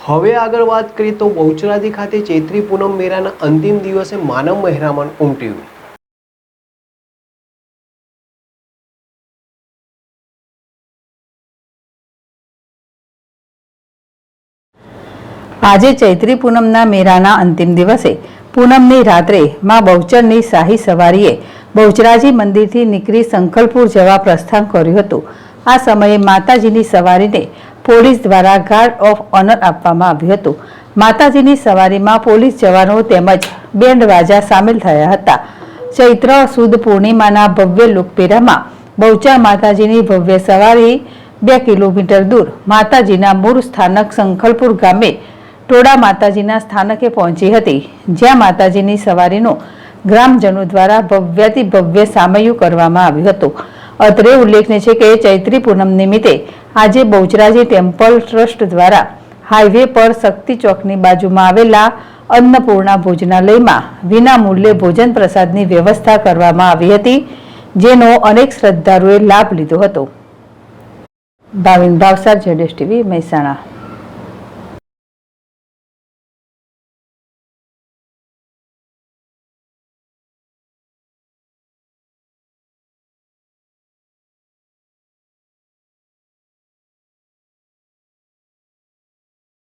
હવે આગળ વાત કરીએ તો બહુચરાજી ખાતે ચૈત્રી પૂનમ મેળાના અંતિમ દિવસે માનવ મહેરામણ ઉમટ્યું। આજે ચૈત્રી પૂનમના મેળાના અંતિમ દિવસે પૂનમની રાત્રે માં બહુચરની શાહી સવારીએ બહુચરાજી મંદિરથી નીકળી સંખલપુર જવા પ્રસ્થાન કર્યું હતું। આ સમયે માતાજીની સવારીને પોલીસ દ્વારા ગાર્ડ ઓફ ઓનર આપવામાં આવ્યું હતું। માતાજીની સવારીમાં પોલીસ જવાનો તેમજ બેન્ડ વાજા સામેલ થયા હતા। ચૈત્ર સુદ પૂર્ણિમાના ભવ્ય લોકપેરામાં બહુચર માતાજીની ભવ્ય સવારી 2 કિલોમીટર દૂર માતાજીના મૂળ સ્થાનક સંખલપુર ગામે ટોડા માતાજીના સ્થાનકે પહોંચી હતી, જ્યાં માતાજીની સવારીનું ગ્રામજનો દ્વારા ભવ્યાતિ ભવ્ય સામૈયું કરવામાં આવ્યું હતું। અત્રે ઉલ્લેખનીય છે કે ચૈત્રી પૂનમ નિમિત્તે આજે બહુચરાજી ટેમ્પલ ટ્રસ્ટ દ્વારા હાઈવે પર શક્તિ ચોકની બાજુમાં આવેલા અન્નપૂર્ણા ભોજનાલયમાં વિના મૂલ્યે ભોજન પ્રસાદની વ્યવસ્થા કરવામાં આવી હતી, જેનો અનેક શ્રદ્ધાળુઓએ લાભ લીધો હતો। ભાવિન ભાવસાર, ZSTV, મહેસાણા।